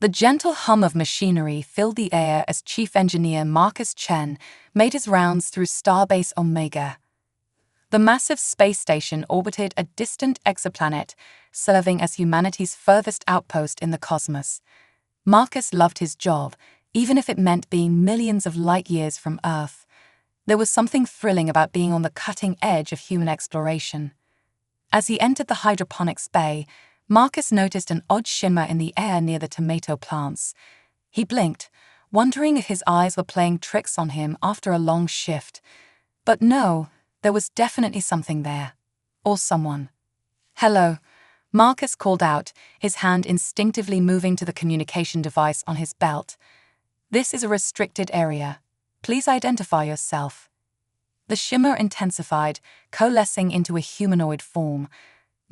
The gentle hum of machinery filled the air as Chief Engineer Marcus Chen made his rounds through Starbase Omega. The massive space station orbited a distant exoplanet, serving as humanity's furthest outpost in the cosmos. Marcus loved his job, even if it meant being millions of light-years from Earth. There was something thrilling about being on the cutting edge of human exploration. As he entered the hydroponics bay, Marcus noticed an odd shimmer in the air near the tomato plants. He blinked, wondering if his eyes were playing tricks on him after a long shift. But no, there was definitely something there. Or someone. "Hello," Marcus called out, his hand instinctively moving to the communication device on his belt. "This is a restricted area. Please identify yourself." The shimmer intensified, coalescing into a humanoid form.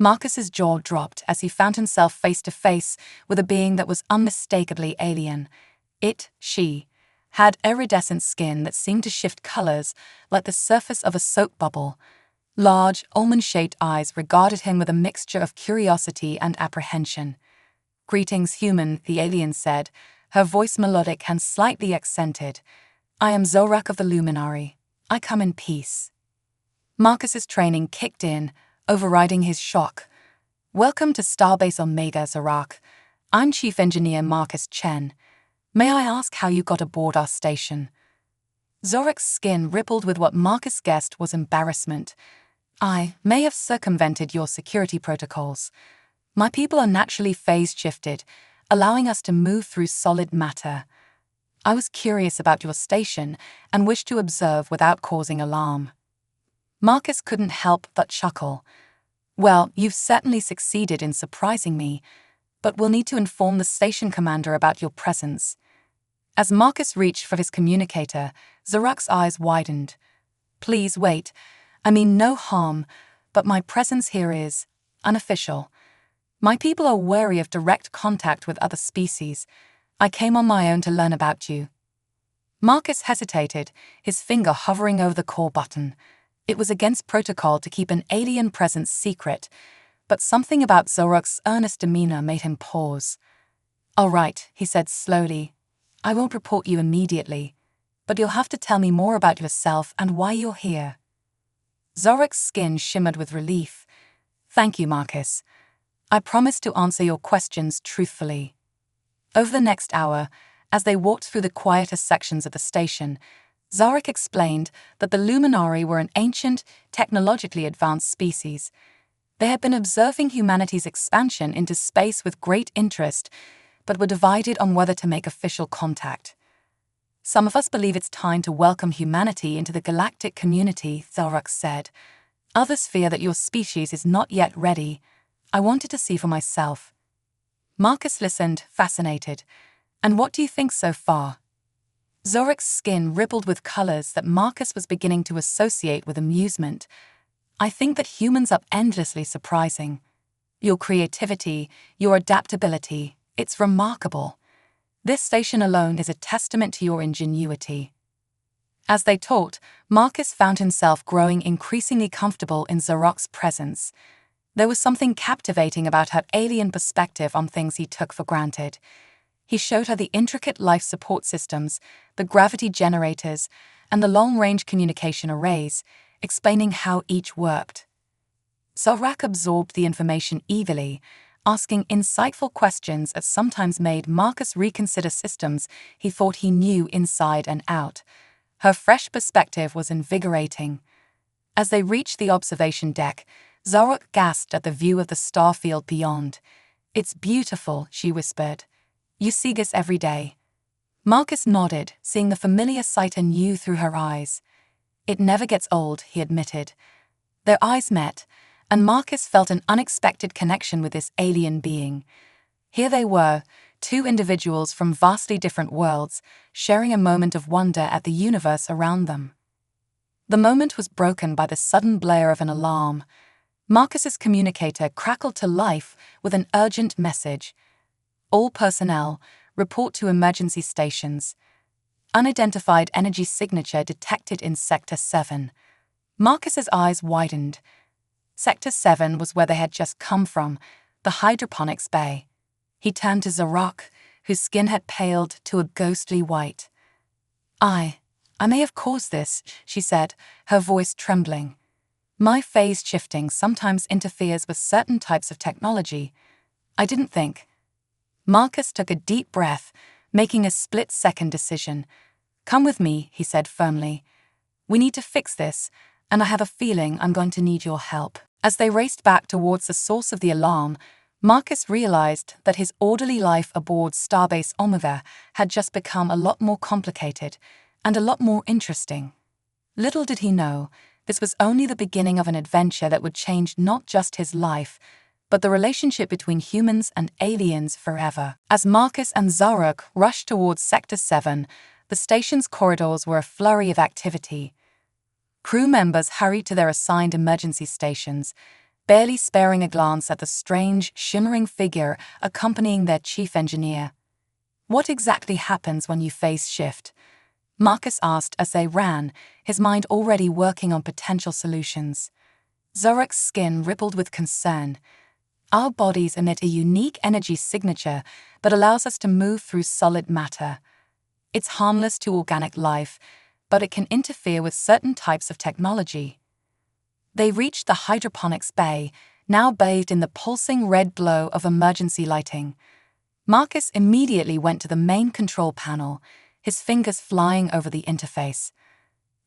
Marcus's jaw dropped as he found himself face to face with a being that was unmistakably alien. She, had iridescent skin that seemed to shift colors like the surface of a soap bubble. Large, almond-shaped eyes regarded him with a mixture of curiosity and apprehension. "Greetings, human," the alien said, her voice melodic and slightly accented. "I am Zorak of the Luminary. I come in peace." Marcus's training kicked in, overriding his shock. "Welcome to Starbase Omega, Zorak. I'm Chief Engineer Marcus Chen. May I ask how you got aboard our station?" Zorak's skin rippled with what Marcus guessed was embarrassment. "I may have circumvented your security protocols. My people are naturally phase-shifted, allowing us to move through solid matter. I was curious about your station and wished to observe without causing alarm." Marcus couldn't help but chuckle. "Well, you've certainly succeeded in surprising me, but we'll need to inform the station commander about your presence." As Marcus reached for his communicator, Zorak's eyes widened. "Please wait. I mean no harm, but my presence here is unofficial. My people are wary of direct contact with other species. I came on my own to learn about you." Marcus hesitated, his finger hovering over the call button. It was against protocol to keep an alien presence secret, but something about Zorak's earnest demeanor made him pause. "All right," he said slowly. "I won't report you immediately, but you'll have to tell me more about yourself and why you're here." Zorak's skin shimmered with relief. "Thank you, Marcus. I promise to answer your questions truthfully." Over the next hour, as they walked through the quieter sections of the station, Zorak explained that the Luminari were an ancient, technologically advanced species. They had been observing humanity's expansion into space with great interest, but were divided on whether to make official contact. "Some of us believe it's time to welcome humanity into the galactic community," Zorak said. "Others fear that your species is not yet ready. I wanted to see for myself." Marcus listened, fascinated. "And what do you think so far?" Zorak's skin rippled with colors that Marcus was beginning to associate with amusement. "I think that humans are endlessly surprising. Your creativity, your adaptability, it's remarkable. This station alone is a testament to your ingenuity." As they talked, Marcus found himself growing increasingly comfortable in Zorak's presence. There was something captivating about her alien perspective on things he took for granted. He showed her the intricate life support systems, the gravity generators, and the long-range communication arrays, explaining how each worked. Zorak absorbed the information eagerly, asking insightful questions that sometimes made Marcus reconsider systems he thought he knew inside and out. Her fresh perspective was invigorating. As they reached the observation deck, Zorak gasped at the view of the star field beyond. "It's beautiful," she whispered. "You see this every day?" Marcus nodded, seeing the familiar sight anew through her eyes. "It never gets old," he admitted. Their eyes met, and Marcus felt an unexpected connection with this alien being. Here they were, two individuals from vastly different worlds, sharing a moment of wonder at the universe around them. The moment was broken by the sudden blare of an alarm. Marcus's communicator crackled to life with an urgent message. "All personnel, report to emergency stations. Unidentified energy signature detected in Sector 7. Marcus's eyes widened. Sector 7 was where they had just come from, the hydroponics bay. He turned to Zorak, whose skin had paled to a ghostly white. I may have caused this, she said, her voice trembling. My phase shifting sometimes interferes with certain types of technology. I didn't think. Marcus took a deep breath, making a split-second decision. Come with me, he said firmly. We need to fix this, and I have a feeling I'm going to need your help. As they raced back towards the source of the alarm, Marcus realized that his orderly life aboard Starbase Omega had just become a lot more complicated and a lot more interesting. Little did he know, this was only the beginning of an adventure that would change not just his life, but the relationship between humans and aliens forever. As Marcus and Zarok rushed towards Sector 7, the station's corridors were a flurry of activity. Crew members hurried to their assigned emergency stations, barely sparing a glance at the strange, shimmering figure accompanying their chief engineer. What exactly happens when you phase shift? Marcus asked as they ran, his mind already working on potential solutions. Zorok's skin rippled with concern. Our bodies emit a unique energy signature that allows us to move through solid matter. It's harmless to organic life, but it can interfere with certain types of technology. They reached the hydroponics bay, now bathed in the pulsing red glow of emergency lighting. Marcus immediately went to the main control panel, his fingers flying over the interface.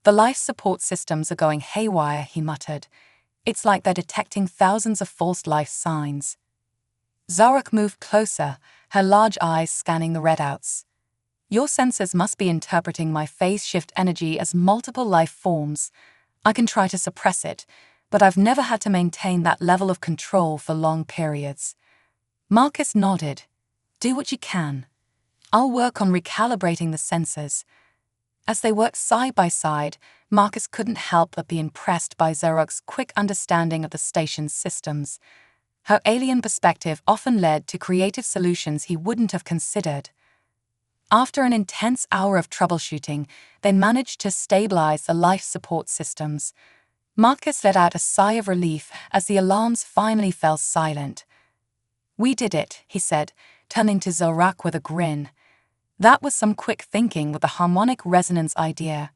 The life support systems are going haywire, he muttered. It's like they're detecting thousands of false life signs. Zarok moved closer, her large eyes scanning the readouts. Your sensors must be interpreting my phase shift energy as multiple life forms. I can try to suppress it, but I've never had to maintain that level of control for long periods. Marcus nodded. Do what you can. I'll work on recalibrating the sensors. As they worked side by side, Marcus couldn't help but be impressed by Zarok's quick understanding of the station's systems. Her alien perspective often led to creative solutions he wouldn't have considered. After an intense hour of troubleshooting, they managed to stabilize the life support systems. Marcus let out a sigh of relief as the alarms finally fell silent. We did it, he said, turning to Zarok with a grin. That was some quick thinking with the harmonic resonance idea.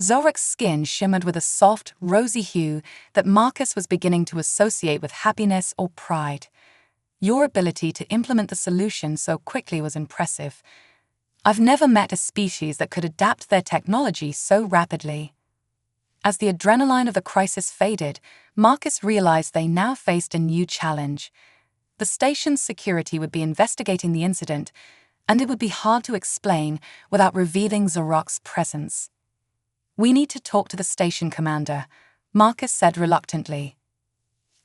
Zorok's skin shimmered with a soft, rosy hue that Marcus was beginning to associate with happiness or pride. Your ability to implement the solution so quickly was impressive. I've never met a species that could adapt their technology so rapidly. As the adrenaline of the crisis faded, Marcus realized they now faced a new challenge. The station's security would be investigating the incident, and it would be hard to explain without revealing Zarok's presence. We need to talk to the station commander, Marcus said reluctantly.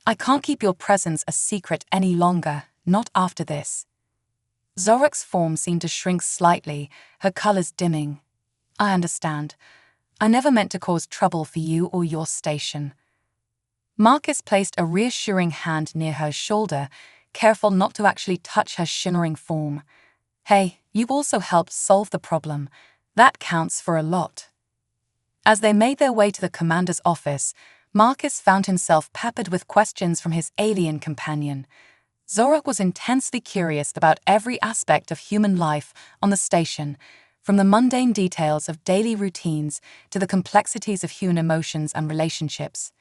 I can't keep your presence a secret any longer, not after this. Zorok's form seemed to shrink slightly, her colors dimming. I understand. I never meant to cause trouble for you or your station. Marcus placed a reassuring hand near her shoulder, careful not to actually touch her shimmering form. Hey, you've also helped solve the problem. That counts for a lot. As they made their way to the commander's office, Marcus found himself peppered with questions from his alien companion. Zorok was intensely curious about every aspect of human life on the station, from the mundane details of daily routines to the complexities of human emotions and relationships.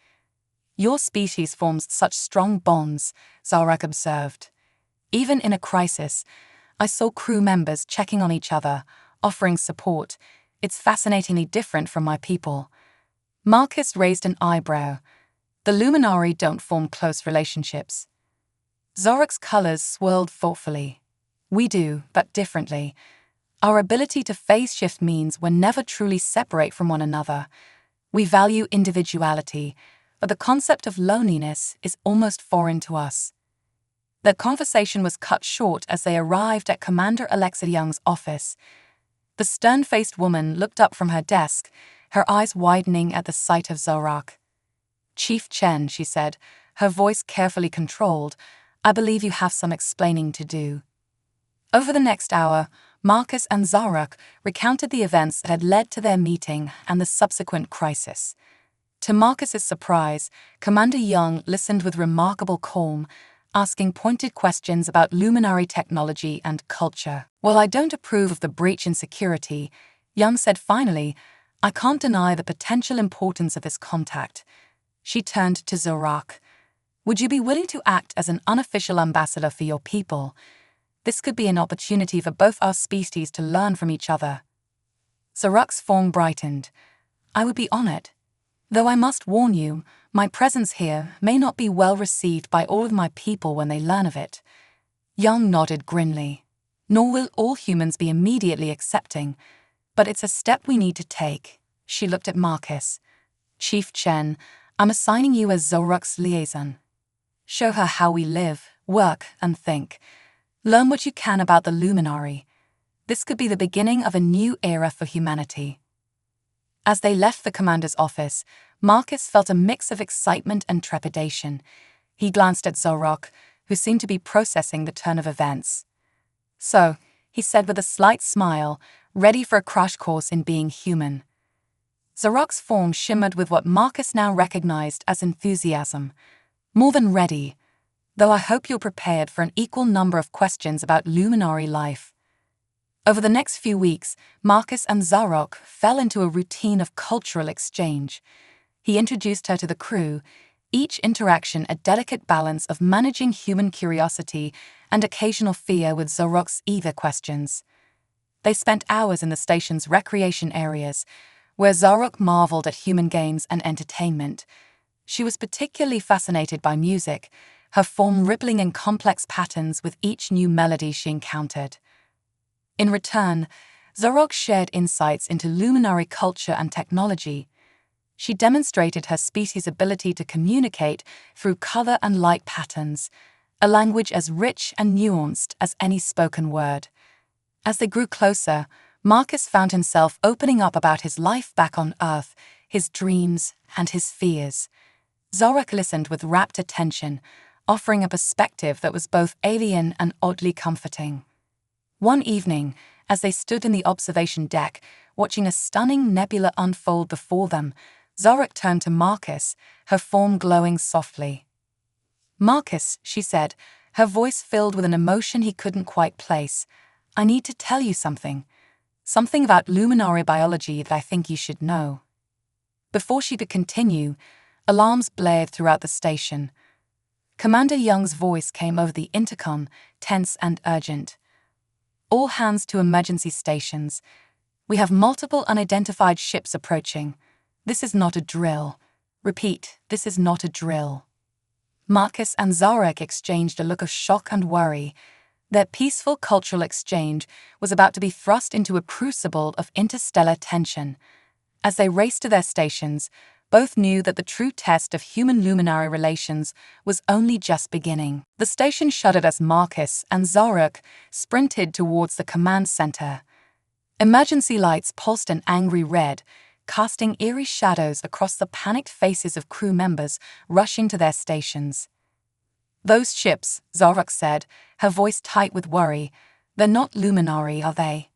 Your species forms such strong bonds, Zarok observed. Even in a crisis, I saw crew members checking on each other, offering support. It's fascinatingly different from my people. Marcus raised an eyebrow. The Luminari don't form close relationships. Zorok's colors swirled thoughtfully. We do, but differently. Our ability to phase shift means we're never truly separate from one another. We value individuality, but the concept of loneliness is almost foreign to us. Their conversation was cut short as they arrived at Commander Alexa Young's office. The stern-faced woman looked up from her desk, her eyes widening at the sight of Zarok. Chief Chen, she said, her voice carefully controlled, I believe you have some explaining to do. Over the next hour, Marcus and Zarok recounted the events that had led to their meeting and the subsequent crisis. To Marcus's surprise, Commander Young listened with remarkable calm, asking pointed questions about luminary technology and culture. "While I don't approve of the breach in security," Young said finally, "I can't deny the potential importance of this contact." She turned to Zorak. "Would you be willing to act as an unofficial ambassador for your people? This could be an opportunity for both our species to learn from each other." Zorak's form brightened. "I would be honored. Though I must warn you, my presence here may not be well received by all of my people when they learn of it." Young nodded grimly. "Nor will all humans be immediately accepting. But it's a step we need to take." She looked at Marcus. "Chief Chen, I'm assigning you as Zorak's liaison. Show her how we live, work, and think. Learn what you can about the luminary. This could be the beginning of a new era for humanity." As they left the commander's office, Marcus felt a mix of excitement and trepidation. He glanced at Zorak, who seemed to be processing the turn of events. "So," he said with a slight smile, ready for a crash course in being human. Zorak's form shimmered with what Marcus now recognized as enthusiasm. "More than ready, though I hope you're prepared for an equal number of questions about luminary life." Over the next few weeks, Marcus and Zorak fell into a routine of cultural exchange. He introduced her to the crew, each interaction a delicate balance of managing human curiosity and occasional fear with Zorak's eager questions. They spent hours in the station's recreation areas, where Zorak marveled at human games and entertainment. She was particularly fascinated by music, her form rippling in complex patterns with each new melody she encountered. In return, Zorak shared insights into luminary culture and technology. She demonstrated her species' ability to communicate through color and light patterns, a language as rich and nuanced as any spoken word. As they grew closer, Marcus found himself opening up about his life back on Earth, his dreams, and his fears. Zorak listened with rapt attention, offering a perspective that was both alien and oddly comforting. One evening, as they stood in the observation deck, watching a stunning nebula unfold before them, Zorak turned to Marcus, her form glowing softly. "Marcus," she said, her voice filled with an emotion he couldn't quite place, "I need to tell you something. Something about luminary biology that I think you should know." Before she could continue, alarms blared throughout the station. Commander Young's voice came over the intercom, tense and urgent. "All hands to emergency stations. We have multiple unidentified ships approaching. This is not a drill. Repeat, this is not a drill." Marcus and Zorak exchanged a look of shock and worry. Their peaceful cultural exchange was about to be thrust into a crucible of interstellar tension. As they raced to their stations, both knew that the true test of human luminary relations was only just beginning. The station shuddered as Marcus and Zorak sprinted towards the command center. Emergency lights pulsed an angry red, casting eerie shadows across the panicked faces of crew members rushing to their stations. "Those ships," Zorak said, her voice tight with worry, "they're not luminary, are they?"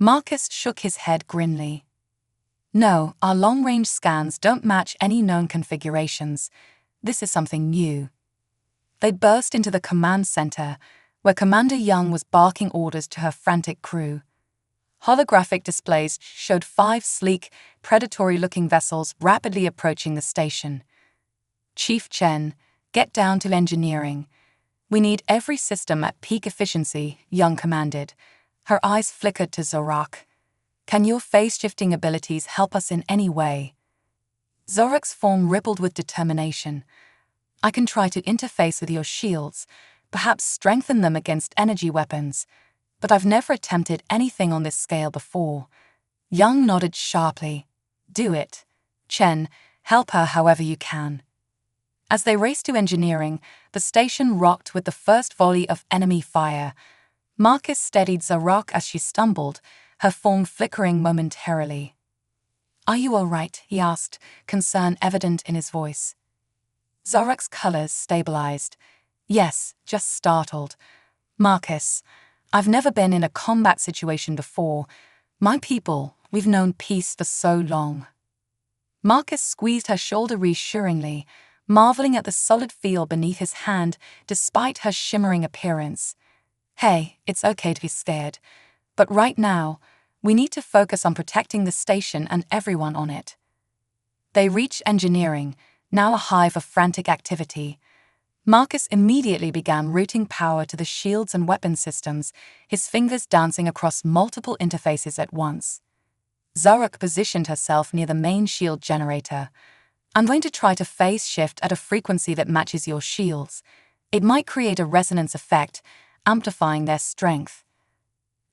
Marcus shook his head grimly. "No, our long-range scans don't match any known configurations. This is something new." They burst into the command center, where Commander Young was barking orders to her frantic crew. Holographic displays showed 5 sleek, predatory-looking vessels rapidly approaching the station. "Chief Chen, get down to engineering. We need every system at peak efficiency," Young commanded. Her eyes flickered to Zorak. "Can your phase-shifting abilities help us in any way?" Zorak's form rippled with determination. "I can try to interface with your shields, perhaps strengthen them against energy weapons, but I've never attempted anything on this scale before." Young nodded sharply. "Do it. Chen, help her however you can." As they raced to engineering, the station rocked with the first volley of enemy fire. Marcus steadied Zorak as she stumbled, her form flickering momentarily. "Are you all right?" he asked, concern evident in his voice. Zorak's colors stabilized. "Yes, just startled. Marcus, I've never been in a combat situation before. My people, we've known peace for so long." Marcus squeezed her shoulder reassuringly, marveling at the solid feel beneath his hand despite her shimmering appearance. "Hey, it's okay to be scared. But right now, we need to focus on protecting the station and everyone on it." They reach engineering, now a hive of frantic activity. Marcus immediately began routing power to the shields and weapon systems, his fingers dancing across multiple interfaces at once. Zorak positioned herself near the main shield generator. "I'm going to try to phase shift at a frequency that matches your shields. It might create a resonance effect, amplifying their strength."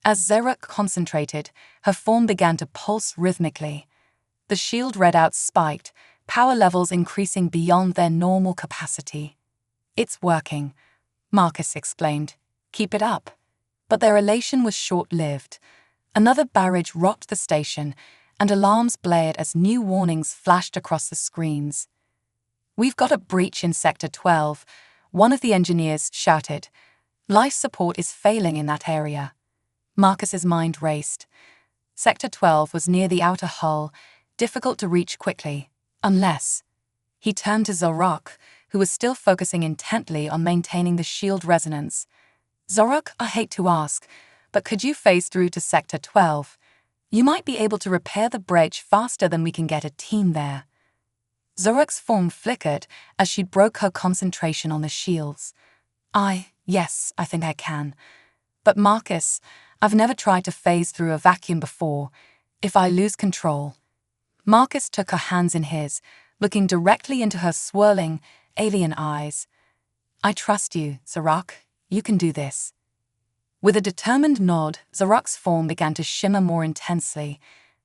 As Zorak concentrated, her form began to pulse rhythmically. The shield readouts spiked, power levels increasing beyond their normal capacity. "It's working," Marcus exclaimed. "Keep it up." But their elation was short-lived. Another barrage rocked the station, and alarms blared as new warnings flashed across the screens. "We've got a breach in Sector 12, one of the engineers shouted. "Life support is failing in that area." Marcus's mind raced. Sector 12 was near the outer hull, difficult to reach quickly, unless... He turned to Zorak, who was still focusing intently on maintaining the shield resonance. "Zorak, I hate to ask, but could you phase through to Sector 12? You might be able to repair the breach faster than we can get a team there." Zorak's form flickered as she broke her concentration on the shields. Yes, I think I can. But Marcus, I've never tried to phase through a vacuum before. If I lose control..." Marcus took her hands in his, looking directly into her swirling, alien eyes. "I trust you, Zorak. You can do this." With a determined nod, Zorak's form began to shimmer more intensely.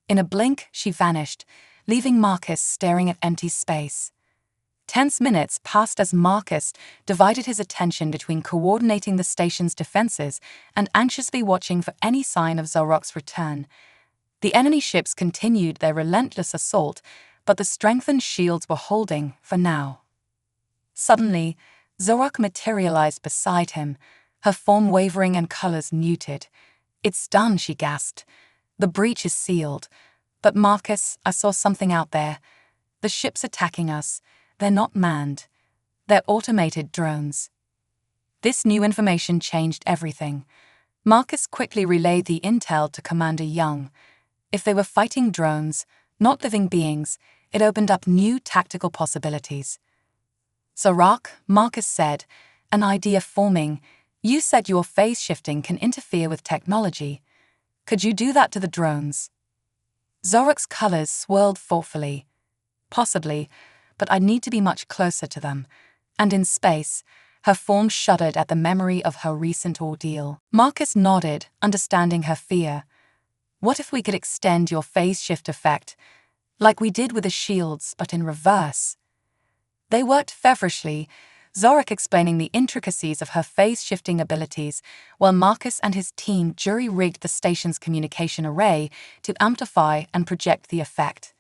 In a blink, she vanished, leaving Marcus staring at empty space. Tense minutes passed as Marcus divided his attention between coordinating the station's defenses and anxiously watching for any sign of Zorak's return. The enemy ships continued their relentless assault, but the strengthened shields were holding, for now. Suddenly, Zorak materialized beside him, her form wavering and colors muted. "It's done," she gasped. "The breach is sealed. But Marcus, I saw something out there. The ships attacking us, they're not manned. They're automated drones." This new information changed everything. Marcus quickly relayed the intel to Commander Young. If they were fighting drones, not living beings, it opened up new tactical possibilities. "Zorak," Marcus said, "an idea forming. You said your phase shifting can interfere with technology. Could you do that to the drones?" Zorak's colors swirled thoughtfully. "Possibly, but I'd need to be much closer to them." And in space, her form shuddered at the memory of her recent ordeal. Marcus nodded, understanding her fear. "What if we could extend your phase shift effect, like we did with the shields, but in reverse?" They worked feverishly, Zorak explaining the intricacies of her phase-shifting abilities, while Marcus and his team jury-rigged the station's communication array to amplify and project the effect.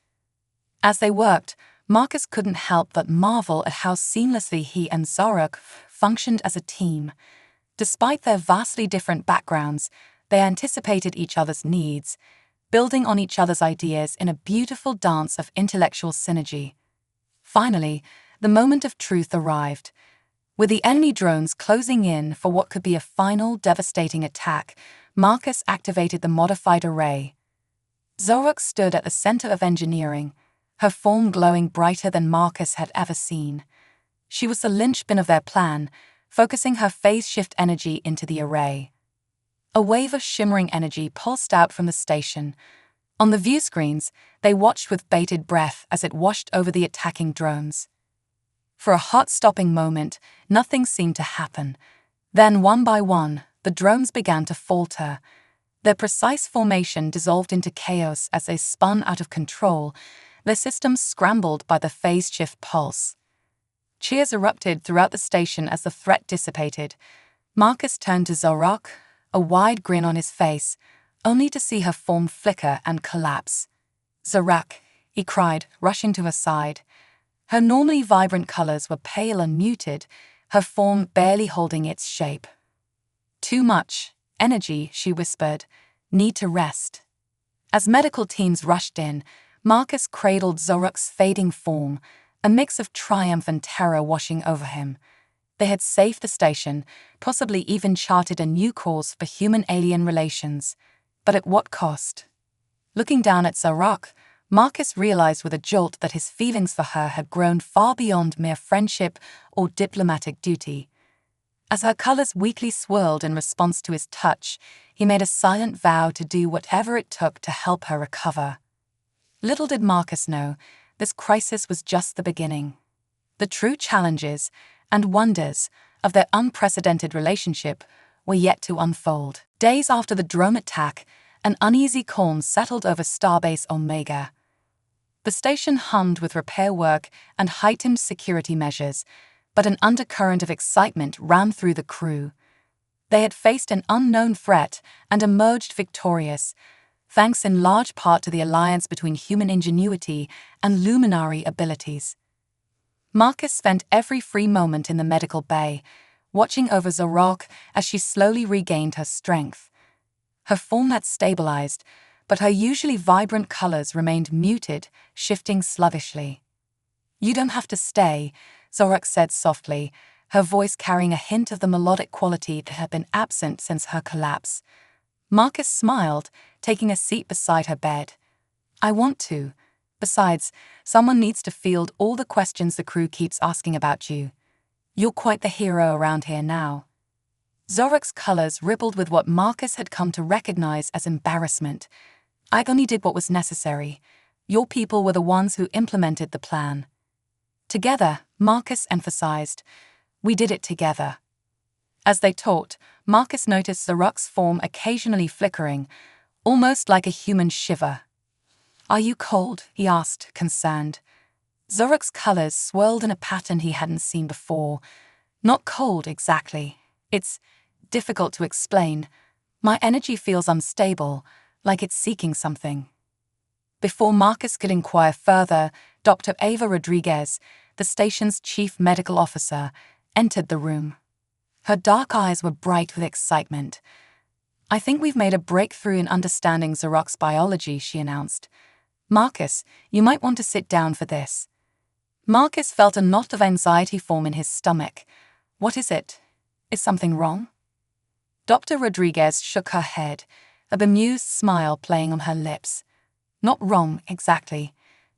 As they worked, Marcus couldn't help but marvel at how seamlessly he and Zorak functioned as a team. Despite their vastly different backgrounds, they anticipated each other's needs, building on each other's ideas in a beautiful dance of intellectual synergy. Finally, the moment of truth arrived. With the enemy drones closing in for what could be a final devastating attack, Marcus activated the modified array. Zorak stood at the center of engineering, her form glowing brighter than Marcus had ever seen. She was the linchpin of their plan, focusing her phase-shift energy into the array. A wave of shimmering energy pulsed out from the station. On the view screens, they watched with bated breath as it washed over the attacking drones. For a heart-stopping moment, nothing seemed to happen. Then, one by one, the drones began to falter. Their precise formation dissolved into chaos as they spun out of control, their systems scrambled by the phase-shift pulse. Cheers erupted throughout the station as the threat dissipated. Marcus turned to Zorak, a wide grin on his face, only to see her form flicker and collapse. "Zorak," he cried, rushing to her side. Her normally vibrant colors were pale and muted, her form barely holding its shape. "Too much energy," she whispered. "Need to rest." As medical teams rushed in, Marcus cradled Zorak's fading form, a mix of triumph and terror washing over him. They had saved the station, possibly even charted a new course for human-alien relations. But at what cost? Looking down at Zorak, Marcus realized with a jolt that his feelings for her had grown far beyond mere friendship or diplomatic duty. As her colors weakly swirled in response to his touch, he made a silent vow to do whatever it took to help her recover. Little did Marcus know, this crisis was just the beginning. The true challenges and wonders of their unprecedented relationship were yet to unfold. Days after the drone attack, an uneasy calm settled over Starbase Omega. The station hummed with repair work and heightened security measures, but an undercurrent of excitement ran through the crew. They had faced an unknown threat and emerged victorious, thanks in large part to the alliance between human ingenuity and luminary abilities. Marcus spent every free moment in the medical bay, watching over Zorak as she slowly regained her strength. Her form had stabilized, but her usually vibrant colors remained muted, shifting sluggishly. "You don't have to stay," Zorak said softly, her voice carrying a hint of the melodic quality that had been absent since her collapse. Marcus smiled, taking a seat beside her bed. "I want to. Besides, someone needs to field all the questions the crew keeps asking about you. You're quite the hero around here now." Zorak's colors rippled with what Marcus had come to recognize as embarrassment. "I only did what was necessary. Your people were the ones who implemented the plan." Together, Marcus emphasized, "We did it together." As they talked, Marcus noticed Zorak's form occasionally flickering, almost like a human shiver. "Are you cold?" he asked, concerned. Zorak's colors swirled in a pattern he hadn't seen before. "Not cold, exactly. It's difficult to explain. My energy feels unstable, like it's seeking something." Before Marcus could inquire further, Dr. Ava Rodriguez, the station's chief medical officer, entered the room. Her dark eyes were bright with excitement. "I think we've made a breakthrough in understanding Zorak's biology," she announced. "Marcus, you might want to sit down for this." Marcus felt a knot of anxiety form in his stomach. "What is it? Is something wrong?" Dr. Rodriguez shook her head, a bemused smile playing on her lips. "Not wrong, exactly.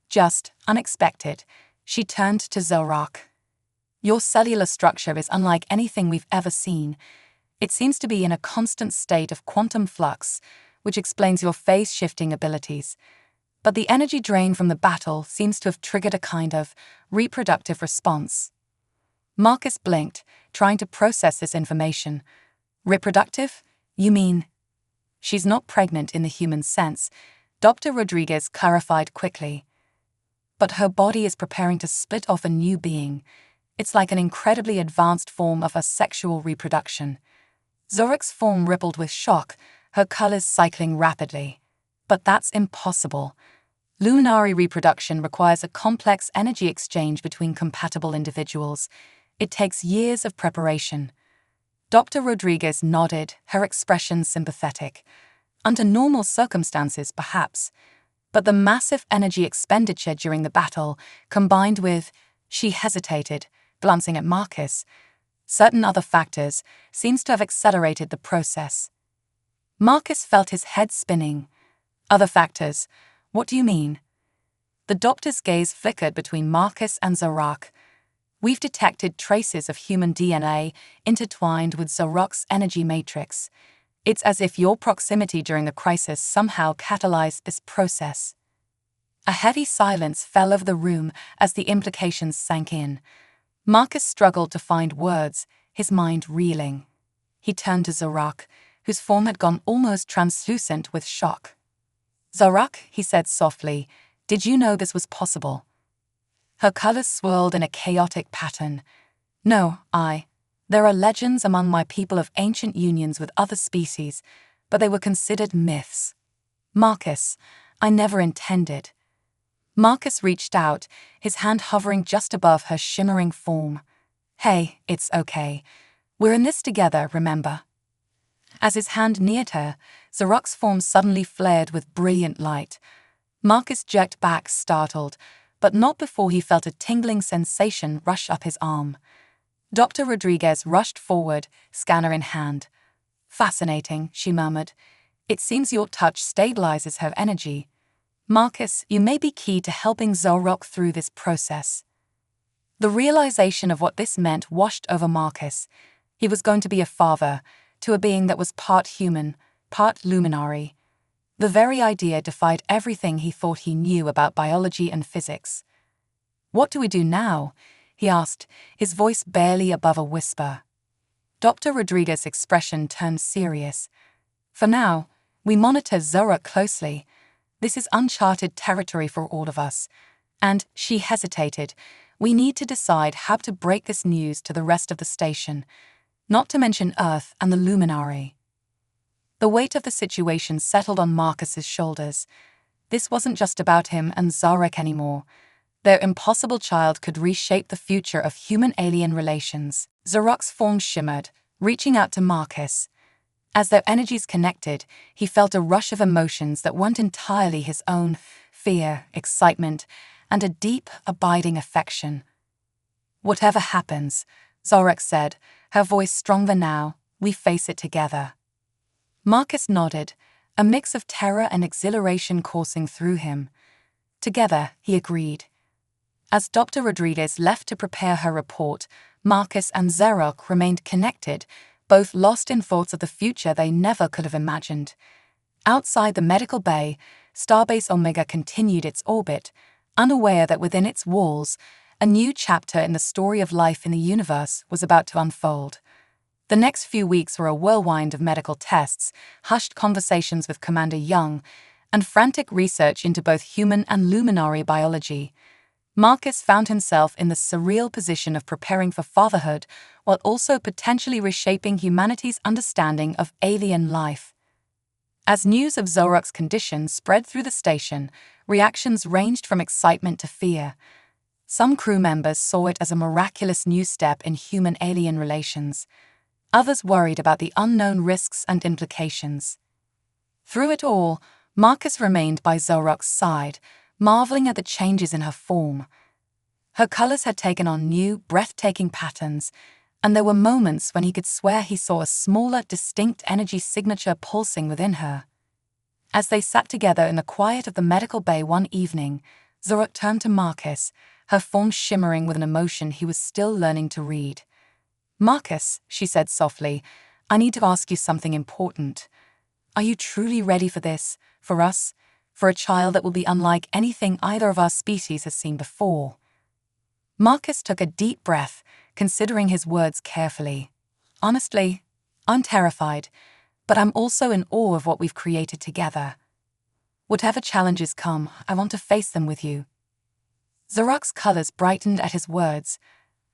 Just unexpected." She turned to Zorak. "Your cellular structure is unlike anything we've ever seen. It seems to be in a constant state of quantum flux, which explains your phase-shifting abilities. But the energy drain from the battle seems to have triggered a kind of reproductive response." Marcus blinked, trying to process this information. "Reproductive? You mean?" "She's not pregnant in the human sense," Dr. Rodriguez clarified quickly. "But her body is preparing to split off a new being. It's like an incredibly advanced form of asexual reproduction." Zorak's form rippled with shock, her colors cycling rapidly. "But that's impossible. Luminary reproduction requires a complex energy exchange between compatible individuals. It takes years of preparation." Dr. Rodriguez nodded, her expression sympathetic. "Under normal circumstances, perhaps. But the massive energy expenditure during the battle, combined with—" She hesitated, glancing at Marcus. "Certain other factors seems to have accelerated the process." Marcus felt his head spinning. "Other factors? What do you mean?" The doctor's gaze flickered between Marcus and Zorak. "We've detected traces of human DNA intertwined with Zorak's energy matrix. It's as if your proximity during the crisis somehow catalyzed this process." A heavy silence fell over the room as the implications sank in. Marcus struggled to find words, his mind reeling. He turned to Zorak, whose form had gone almost translucent with shock. "Zorak," he said softly, "did you know this was possible?" Her colors swirled in a chaotic pattern. "No, There are legends among my people of ancient unions with other species, but they were considered myths. Marcus, I never intended." Marcus reached out, his hand hovering just above her shimmering form. "Hey, it's okay. We're in this together, remember?" As his hand neared her, Zorak's form suddenly flared with brilliant light. Marcus jerked back, startled, but not before he felt a tingling sensation rush up his arm. Dr. Rodriguez rushed forward, scanner in hand. "Fascinating," she murmured. "It seems your touch stabilizes her energy. Marcus, you may be key to helping Zorok through this process." The realization of what this meant washed over Marcus. He was going to be a father, to a being that was part human, part luminary. The very idea defied everything he thought he knew about biology and physics. "What do we do now?" he asked, his voice barely above a whisper. Dr. Rodriguez's expression turned serious. "For now, we monitor Zorok closely. This is uncharted territory for all of us." And she hesitated. "We need to decide how to break this news to the rest of the station, not to mention Earth and the luminary." The weight of the situation settled on Marcus's shoulders. This wasn't just about him and Zarek anymore. Their impossible child could reshape the future of human-alien relations. Zarok's form shimmered, reaching out to Marcus. As their energies connected, he felt a rush of emotions that weren't entirely his own: fear, excitement, and a deep, abiding affection. "Whatever happens," Zarek said, her voice stronger now, "we face it together." Marcus nodded, a mix of terror and exhilaration coursing through him. "Together," he agreed. As Dr. Rodriguez left to prepare her report, Marcus and Zarok remained connected, both lost in thoughts of the future they never could have imagined. Outside the medical bay, Starbase Omega continued its orbit, unaware that within its walls, a new chapter in the story of life in the universe was about to unfold. The next few weeks were a whirlwind of medical tests, hushed conversations with Commander Young, and frantic research into both human and luminary biology. Marcus found himself in the surreal position of preparing for fatherhood while also potentially reshaping humanity's understanding of alien life. As news of Zorok's condition spread through the station, reactions ranged from excitement to fear. Some crew members saw it as a miraculous new step in human-alien relations. Others worried about the unknown risks and implications. Through it all, Marcus remained by Zorok's side, marveling at the changes in her form. Her colors had taken on new, breathtaking patterns, and there were moments when he could swear he saw a smaller, distinct energy signature pulsing within her. As they sat together in the quiet of the medical bay one evening, Zorok turned to Marcus, her form shimmering with an emotion he was still learning to read. "Marcus," she said softly, "I need to ask you something important. Are you truly ready for this, for us, for a child that will be unlike anything either of our species has seen before?" Marcus took a deep breath, considering his words carefully. "Honestly, I'm terrified, but I'm also in awe of what we've created together. Whatever challenges come, I want to face them with you." Zorok's colors brightened at his words.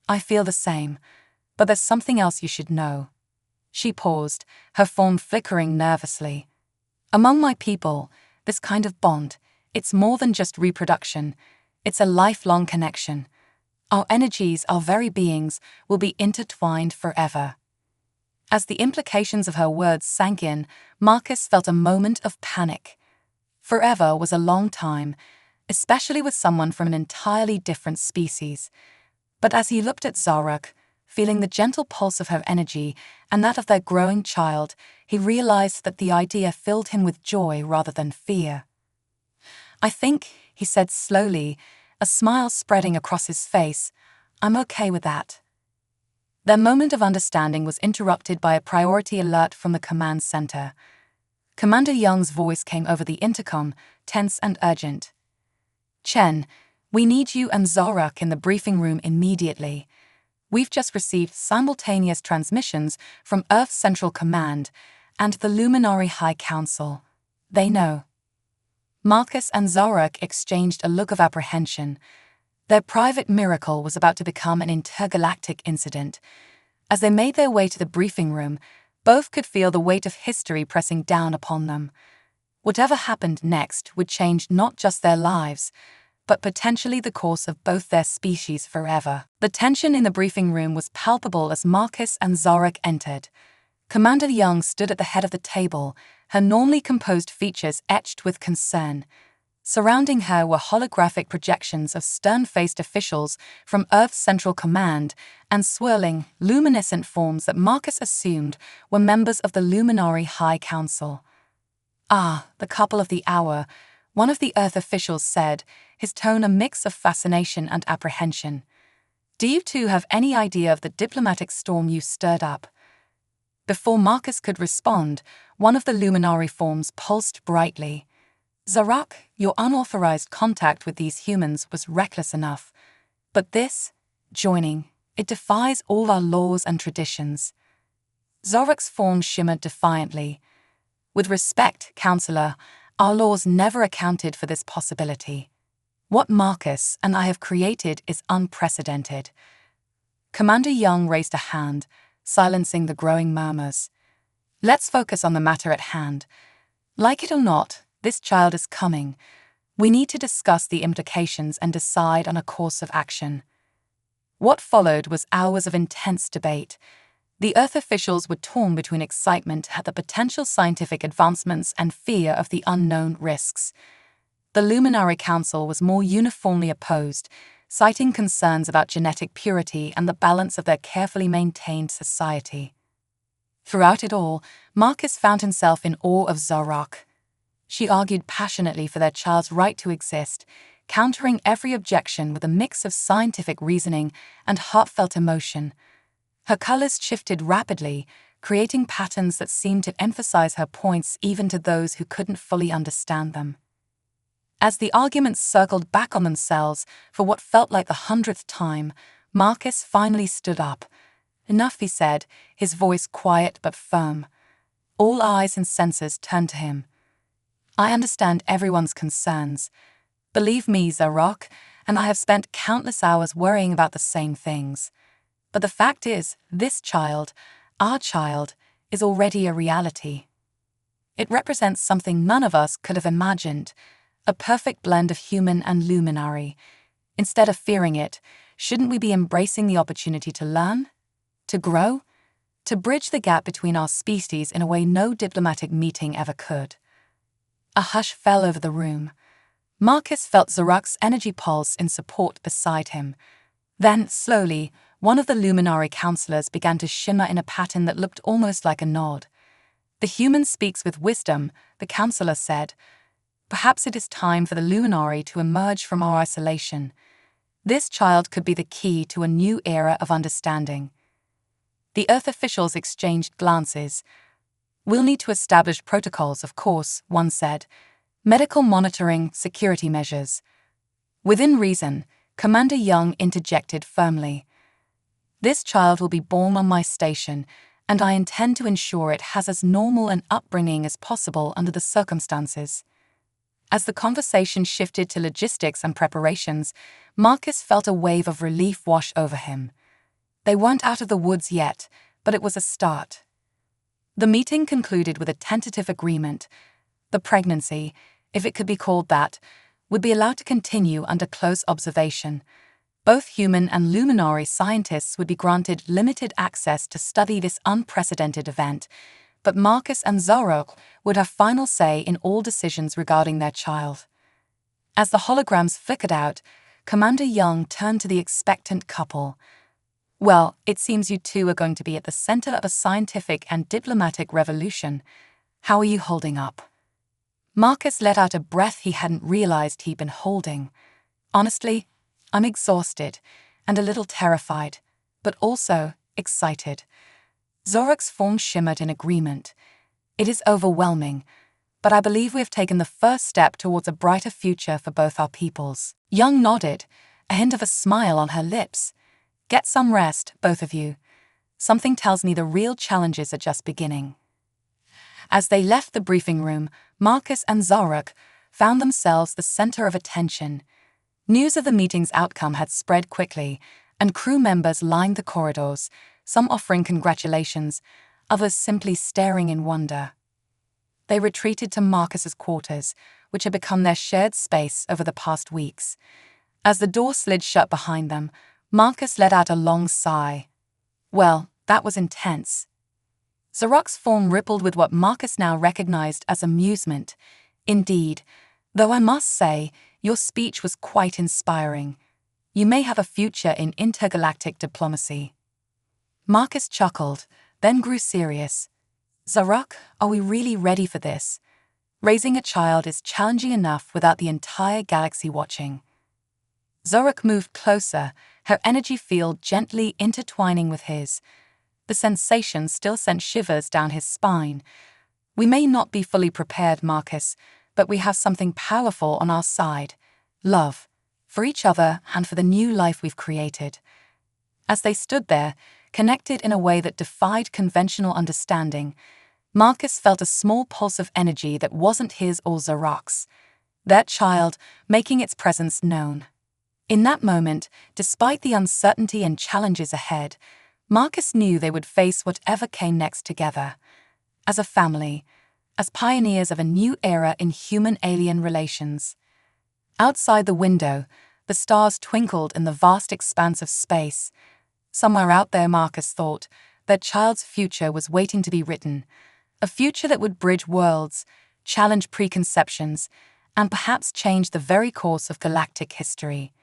"I feel the same. But there's something else you should know." She paused, her form flickering nervously. "Among my people, this kind of bond, it's more than just reproduction. It's a lifelong connection. Our energies, our very beings, will be intertwined forever." As the implications of her words sank in, Marcus felt a moment of panic. Forever was a long time, especially with someone from an entirely different species. But as he looked at Zarok, feeling the gentle pulse of her energy and that of their growing child, he realized that the idea filled him with joy rather than fear. "I think," he said slowly, a smile spreading across his face, "I'm okay with that." Their moment of understanding was interrupted by a priority alert from the command center. Commander Young's voice came over the intercom, tense and urgent. "Chen, we need you and Zorok in the briefing room immediately. We've just received simultaneous transmissions from Earth's Central Command and the Luminary High Council. They know." Marcus and Zorok exchanged a look of apprehension. Their private miracle was about to become an intergalactic incident. As they made their way to the briefing room, both could feel the weight of history pressing down upon them. Whatever happened next would change not just their lives, but potentially the course of both their species forever. The tension in the briefing room was palpable as Marcus and Zorok entered. Commander Young stood at the head of the table, her normally composed features etched with concern. Surrounding her were holographic projections of stern-faced officials from Earth's Central Command and swirling, luminescent forms that Marcus assumed were members of the Luminary High Council. "Ah, the couple of the hour," one of the Earth officials said, his tone a mix of fascination and apprehension. "Do you two have any idea of the diplomatic storm you stirred up?" Before Marcus could respond, one of the Luminary forms pulsed brightly. "Zarak, your unauthorized contact with these humans was reckless enough. But this, joining, it defies all our laws and traditions." Zarak's form shimmered defiantly. "With respect, Counselor, our laws never accounted for this possibility. What Marcus and I have created is unprecedented." Commander Young raised a hand, silencing the growing murmurs. "Let's focus on the matter at hand. Like it or not, this child is coming. We need to discuss the implications and decide on a course of action." What followed was hours of intense debate. The Earth officials were torn between excitement at the potential scientific advancements and fear of the unknown risks. The Luminary Council was more uniformly opposed, citing concerns about genetic purity and the balance of their carefully maintained society. Throughout it all, Marcus found himself in awe of Zarak. She argued passionately for their child's right to exist, countering every objection with a mix of scientific reasoning and heartfelt emotion. Her colors shifted rapidly, creating patterns that seemed to emphasize her points even to those who couldn't fully understand them. As the arguments circled back on themselves for what felt like the 100th time, Marcus finally stood up. "Enough," he said, his voice quiet but firm. All eyes and senses turned to him. "I understand everyone's concerns. Believe me, Zarak, and I have spent countless hours worrying about the same things. But the fact is, this child, our child, is already a reality. It represents something none of us could have imagined, a perfect blend of human and luminary. Instead of fearing it, shouldn't we be embracing the opportunity to learn, to grow, to bridge the gap between our species in a way no diplomatic meeting ever could?" A hush fell over the room. Marcus felt Zarak's energy pulse in support beside him. Then, slowly, one of the Luminary counselors began to shimmer in a pattern that looked almost like a nod. "The human speaks with wisdom," the counselor said. "Perhaps it is time for the Luminary to emerge from our isolation. This child could be the key to a new era of understanding." The Earth officials exchanged glances. "We'll need to establish protocols, of course," one said. "Medical monitoring, security measures." Within reason, Commander Young interjected firmly. "This child will be born on my station, and I intend to ensure it has as normal an upbringing as possible under the circumstances." As the conversation shifted to logistics and preparations, Marcus felt a wave of relief wash over him. They weren't out of the woods yet, but it was a start. The meeting concluded with a tentative agreement. The pregnancy, if it could be called that, would be allowed to continue under close observation. Both human and luminary scientists would be granted limited access to study this unprecedented event, but Marcus and Zarak would have final say in all decisions regarding their child. As the holograms flickered out, Commander Young turned to the expectant couple. "Well, it seems you two are going to be at the center of a scientific and diplomatic revolution. How are you holding up?" Marcus let out a breath he hadn't realized he'd been holding. "Honestly, I'm exhausted and a little terrified, but also excited." Zorak's form shimmered in agreement. "It is overwhelming, but I believe we have taken the first step towards a brighter future for both our peoples." Young nodded, a hint of a smile on her lips. "Get some rest, both of you. Something tells me the real challenges are just beginning." As they left the briefing room, Marcus and Zarak found themselves the center of attention. News of the meeting's outcome had spread quickly, and crew members lined the corridors, some offering congratulations, others simply staring in wonder. They retreated to Marcus's quarters, which had become their shared space over the past weeks. As the door slid shut behind them, Marcus let out a long sigh. Well, that was intense. Zarak's form rippled with what Marcus now recognized as amusement. Indeed, Though I must say, your speech was quite inspiring. You may have a future in intergalactic diplomacy." Marcus chuckled, then grew serious. "Zarok, are we really ready for this? Raising a child is challenging enough without the entire galaxy watching." Zarok moved closer, her energy field gently intertwining with his. The sensation still sent shivers down his spine. "We may not be fully prepared, Marcus, but we have something powerful on our side. Love. For each other and for the new life we've created." As they stood there, connected in a way that defied conventional understanding, Marcus felt a small pulse of energy that wasn't his or Zarok's. That child making its presence known. In that moment, despite the uncertainty and challenges ahead, Marcus knew they would face whatever came next together. As a family, as pioneers of a new era in human-alien relations. Outside the window, the stars twinkled in the vast expanse of space. Somewhere out there, Marcus thought, their child's future was waiting to be written. A future that would bridge worlds, challenge preconceptions, and perhaps change the very course of galactic history.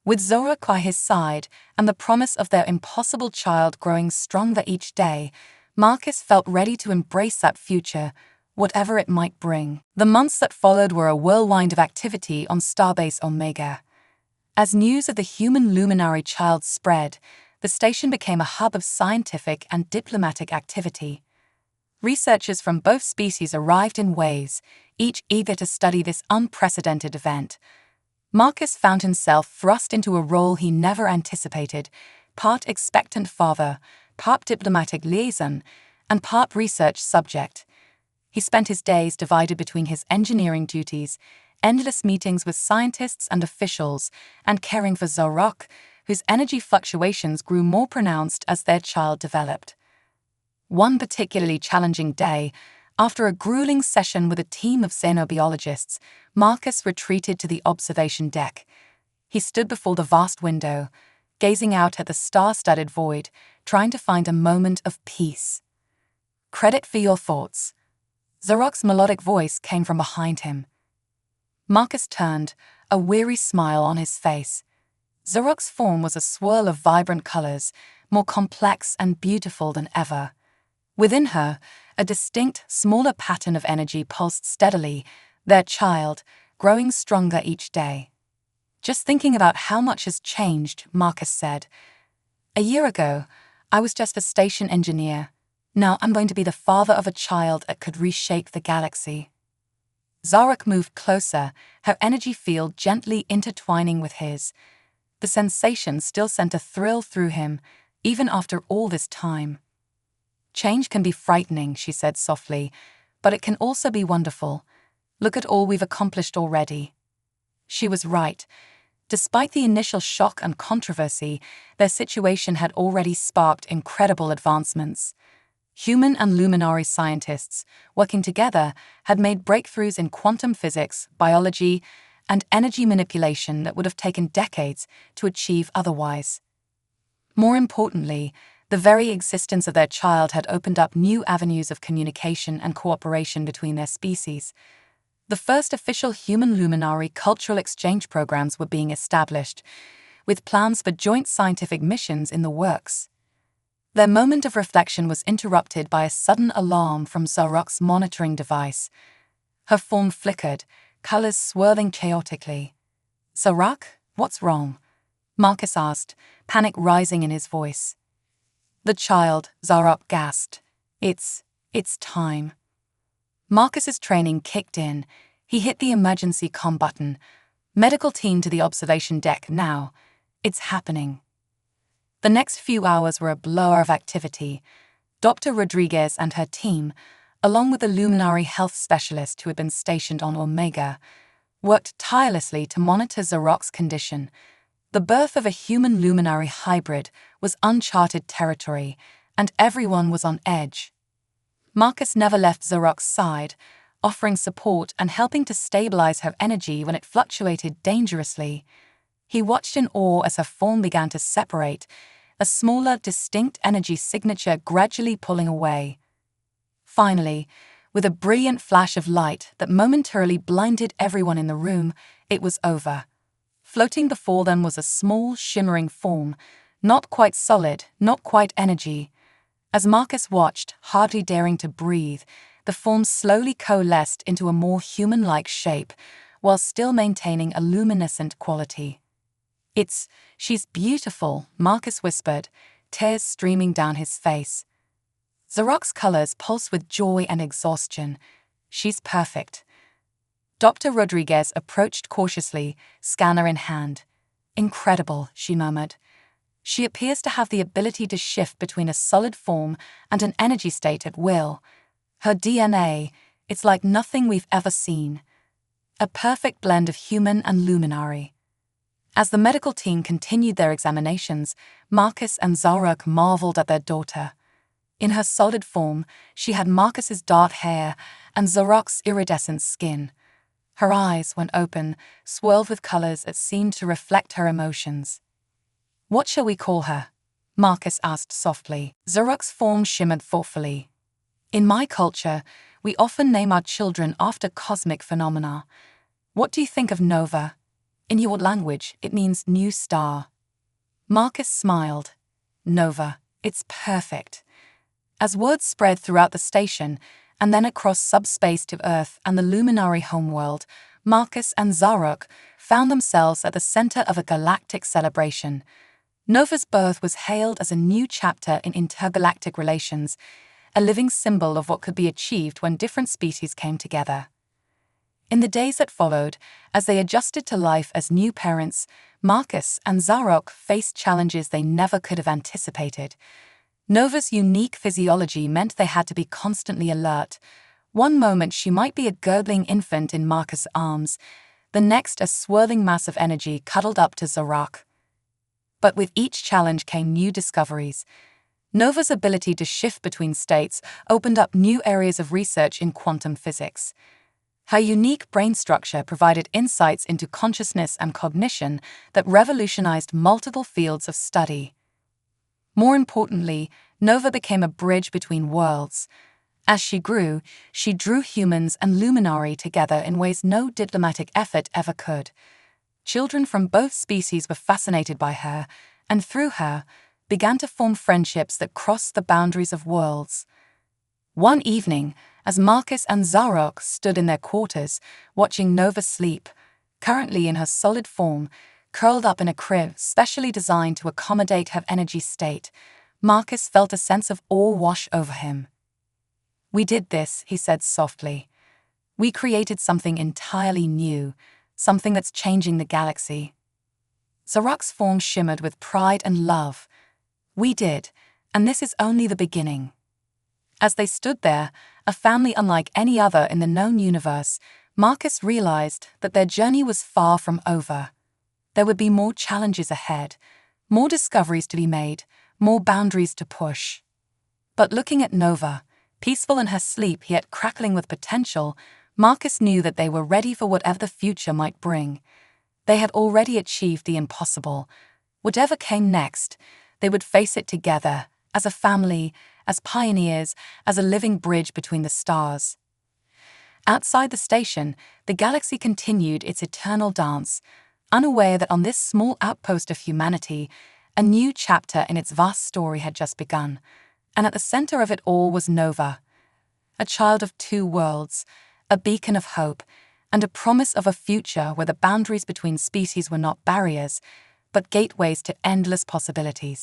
With Zarok by his side and the promise of their impossible child growing stronger each day, Marcus felt ready to embrace that future, whatever it might bring. The months that followed were a whirlwind of activity on Starbase Omega. As news of the human luminary child spread, the station became a hub of scientific and diplomatic activity. Researchers from both species arrived in waves, each eager to study this unprecedented event. Marcus found himself thrust into a role he never anticipated, part expectant father, part diplomatic liaison, and part research subject. He spent his days divided between his engineering duties, endless meetings with scientists and officials, and caring for Zarok, whose energy fluctuations grew more pronounced as their child developed. One particularly challenging day, after a grueling session with a team of xenobiologists, Marcus retreated to the observation deck. He stood before the vast window, gazing out at the star-studded void, trying to find a moment of peace. "Credit for your thoughts." Zarok's melodic voice came from behind him. Marcus turned, a weary smile on his face. Zarok's form was a swirl of vibrant colors, more complex and beautiful than ever. Within her, a distinct, smaller pattern of energy pulsed steadily, their child, growing stronger each day. "Just thinking about how much has changed," Marcus said. "A year ago, I was just a station engineer. Now I'm going to be the father of a child that could reshape the galaxy." Zarok moved closer, her energy field gently intertwining with his. The sensation still sent a thrill through him, even after all this time. "Change can be frightening," she said softly, "but it can also be wonderful. Look at all we've accomplished already." She was right. Despite the initial shock and controversy, their situation had already sparked incredible advancements. Human and luminary scientists, working together, had made breakthroughs in quantum physics, biology, and energy manipulation that would have taken decades to achieve otherwise. More importantly, the very existence of their child had opened up new avenues of communication and cooperation between their species. The first official human luminary cultural exchange programs were being established, with plans for joint scientific missions in the works. Their moment of reflection was interrupted by a sudden alarm from Zarok's monitoring device. Her form flickered, colors swirling chaotically. "Zarok, what's wrong?" Marcus asked, panic rising in his voice. "The child," Zarok gasped. It's time." Marcus's training kicked in. He hit the emergency comm button. "Medical team to the observation deck now. It's happening." The next few hours were a blur of activity. Dr. Rodriguez and her team, along with the luminary health specialist who had been stationed on Omega, worked tirelessly to monitor Zarok's condition. The birth of a human luminary hybrid was uncharted territory, and everyone was on edge. Marcus never left Zarok's side, offering support and helping to stabilize her energy when it fluctuated dangerously. He watched in awe as her form began to separate, a smaller, distinct energy signature gradually pulling away. Finally, With a brilliant flash of light that momentarily blinded everyone in the room, it was over. Floating before them was a small, shimmering form, not quite solid, not quite energy. As Marcus watched, hardly daring to breathe, the form slowly coalesced into a more human-like shape, while still maintaining a luminescent quality. She's beautiful," Marcus whispered, tears streaming down his face. Zarok's colors pulsed with joy and exhaustion. "She's perfect." Dr. Rodriguez approached cautiously, scanner in hand. "Incredible," she murmured. "She appears to have the ability to shift between a solid form and an energy state at will. Her DNA, it's like nothing we've ever seen. A perfect blend of human and luminary." As the medical team continued their examinations, Marcus and Zarok marveled at their daughter. In her solid form, she had Marcus's dark hair and Zarok's iridescent skin. Her eyes, when open, swirled with colors that seemed to reflect her emotions. "What shall we call her?" Marcus asked softly. Zarok's form shimmered thoughtfully. "In my culture, we often name our children after cosmic phenomena. What do you think of Nova? In your language, it means new star." Marcus smiled. "Nova, it's perfect." As word spread throughout the station, and then across subspace to Earth and the luminary homeworld, Marcus and Zarok found themselves at the center of a galactic celebration. Nova's birth was hailed as a new chapter in intergalactic relations, a living symbol of what could be achieved when different species came together. In the days that followed, as they adjusted to life as new parents, Marcus and Zarok faced challenges they never could have anticipated. Nova's unique physiology meant they had to be constantly alert. One moment she might be a gurgling infant in Marcus' arms, the next a swirling mass of energy cuddled up to Zarok. But with each challenge came new discoveries. Nova's ability to shift between states opened up new areas of research in quantum physics. Her unique brain structure provided insights into consciousness and cognition that revolutionized multiple fields of study. More importantly, Nova became a bridge between worlds. As she grew, she drew humans and luminary together in ways no diplomatic effort ever could. Children from both species were fascinated by her, and through her, began to form friendships that crossed the boundaries of worlds. One evening, as Marcus and Zarok stood in their quarters, watching Nova sleep, currently in her solid form, curled up in a crib specially designed to accommodate her energy state, Marcus felt a sense of awe wash over him. "We did this," he said softly. "We created something entirely new, something that's changing the galaxy." Zarok's form shimmered with pride and love. "We did, and this is only the beginning." As they stood there, a family unlike any other in the known universe, Marcus realized that their journey was far from over. There would be more challenges ahead, more discoveries to be made, more boundaries to push. But looking at Nova, peaceful in her sleep yet crackling with potential, Marcus knew that they were ready for whatever the future might bring. They had already achieved the impossible. Whatever came next, they would face it together, as a family, as pioneers, as a living bridge between the stars. Outside the station, the galaxy continued its eternal dance, unaware that on this small outpost of humanity, a new chapter in its vast story had just begun. And at the center of it all was Nova, a child of two worlds, a beacon of hope, and a promise of a future where the boundaries between species were not barriers, but gateways to endless possibilities.